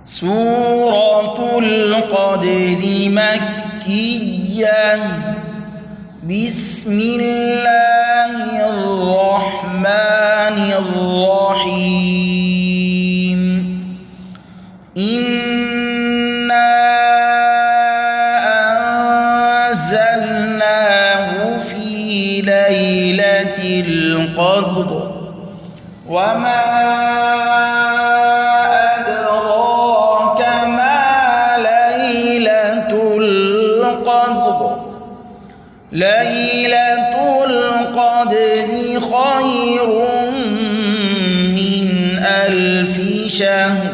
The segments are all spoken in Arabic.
سورة القدر مكية. بسم الله الرحمن الرحيم. إنا أنزلناه في ليلة القدر وما أدراك ما ليلة القدر. ليلة القدر خير من 1000 شهر.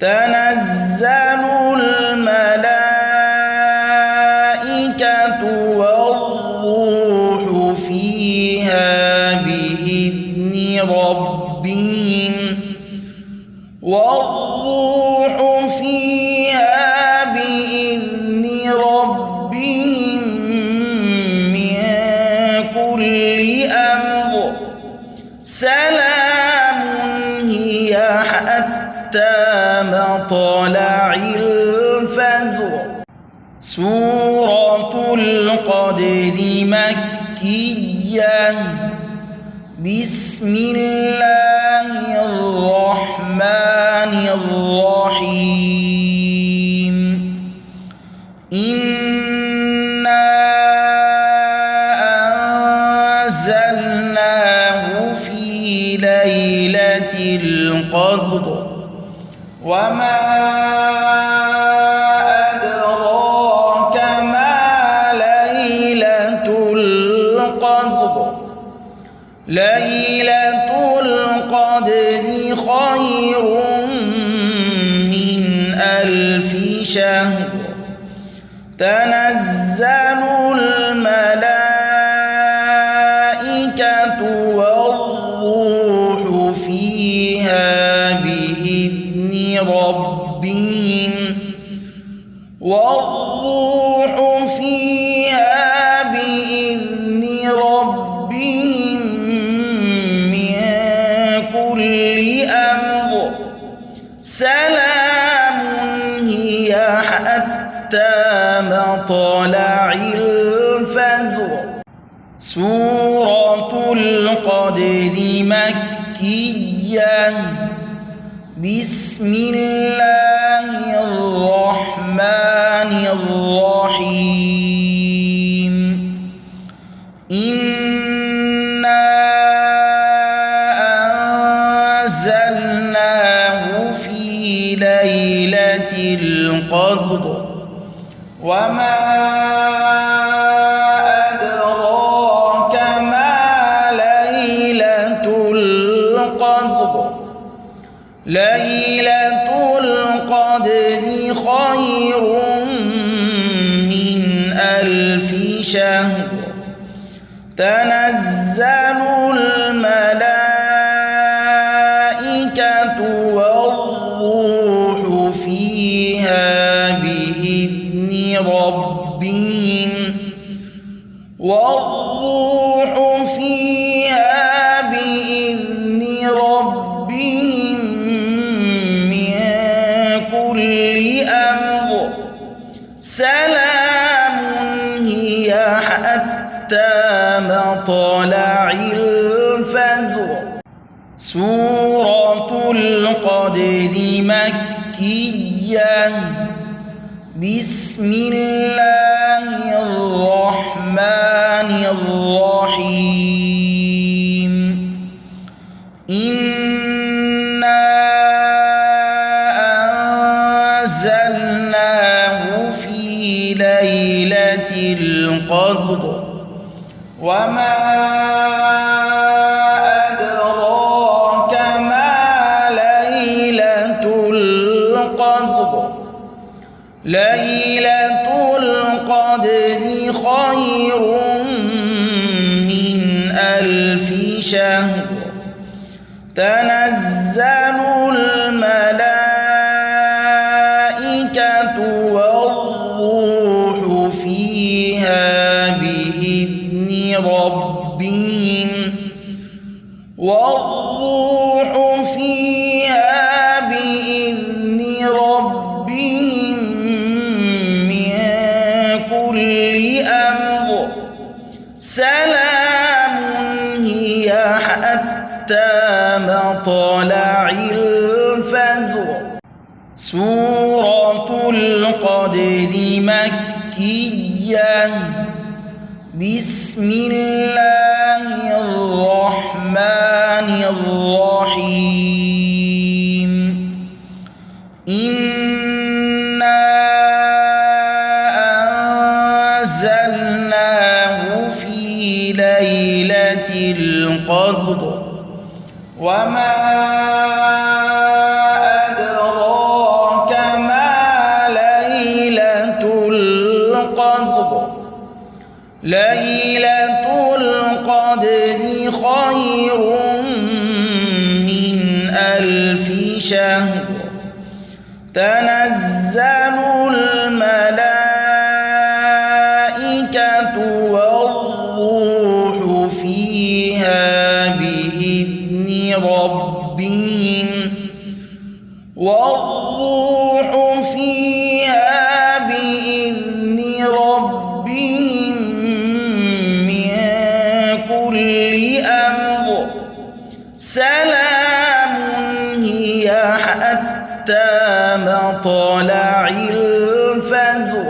تنزل الملائكة والروح فيها بإذن ربهم من كل أمر. سلام هي حتى مطلع الفجر. سورة القدر مكية. بسم الله الرحمن الرحيم. إنا أنزلناه في ليلة القدر وما أدراك ما ليلة القدر. ليلة القدر خير من 1000 شهر. تنزل الملائكة والروح فيها بإذن ربهم من كل أمر. سلام هي حتى مطلع الفجر. سورة القدر مكية. بسم الله الرحمن الرحيم. إنا أنزلناه في ليلة القدر وما أدراك ما ليلة القدر. ليلة القدر خير من 1000 شهر. تنزل الملائكة والروح فيها بإذن ربهم من كل أمر. سلام هي حتى مطلع الفجر. سورة القدر مكية. بسم الله الرحمن الرحيم. إنا أنزلناه في ليلة القدر وما أدراك ما ليلة القدر. ليلة القدر خير من 1000 شهر. تنزل الملائكة والروح فيها بإذن ربهم والروح فيها بإذن الفجر. سورة القدر مكية. بسم الله الرحمن الرحيم. إنا أنزلناه في ليلة القدر وما أدراك ما ليلة القدر. ليلة القدر خير من 1000 شهر. تنزل الملائكة والروح فيها بإذن ربهم من كل أمر. سلام هي حتى مطلع الفجر.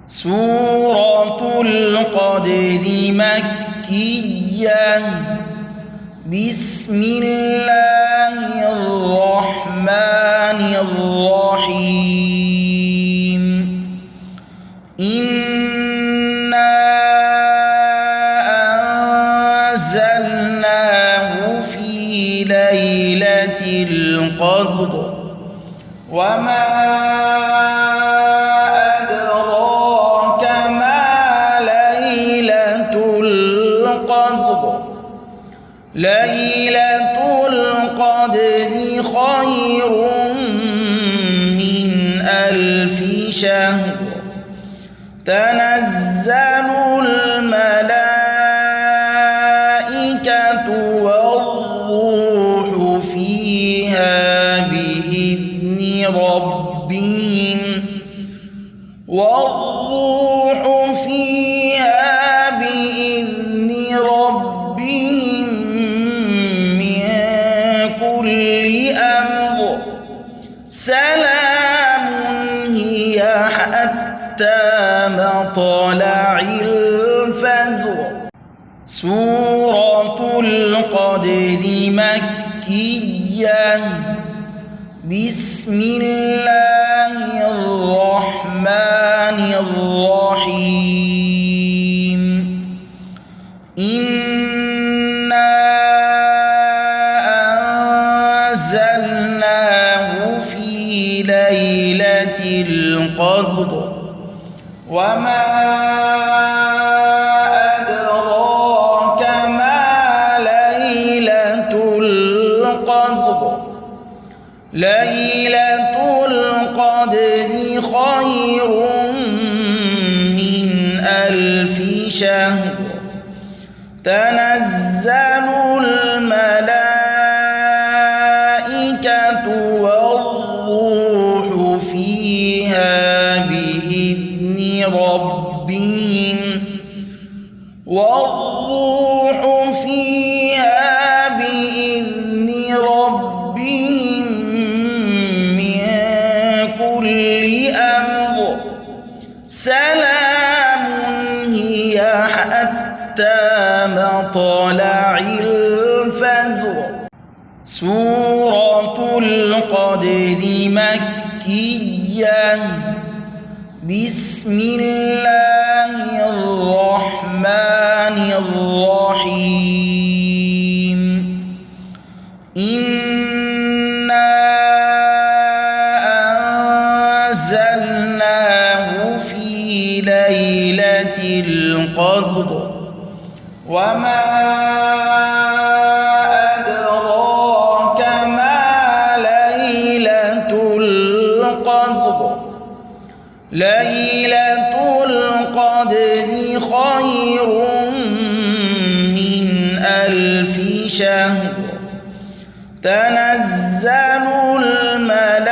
سورة القدر مكية. بسم الله الرحمن الرحيم. إنا أنزلناه في ليلة القدر وما أدراك ما ليلة القدر. ليلة القدر خير من 1000 شهر. تنزل الملائكة والروح فيها بإذن ربهم من كل أمر. سلام هي حتى مطلع الفجر. سورة القدر مكية. بسم الله الرحمن الرحيم. إنا أنزلناه في ليلة القدر وما أدراك ما ليلة القدر. ليلة القدر خير من 1000 شهر. تنزل الملائكة والروح فيها بإذن ربهم من كل أمر. سلام هي حتى مطلع الفجر. سورة القدر مكية. بسم الله الرحمن الرحيم. إنا أنزلناه في ليلة القدر وما أدراك ما ليلة القدر. ليلة القدر خير من 1000 شهر. تنزل الملائكة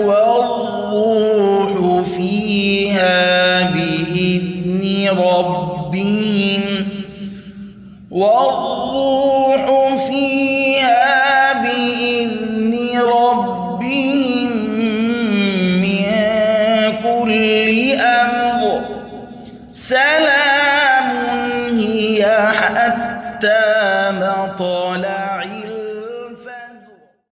والروح فيها بإذن ربهم سلام هي حتى مطلع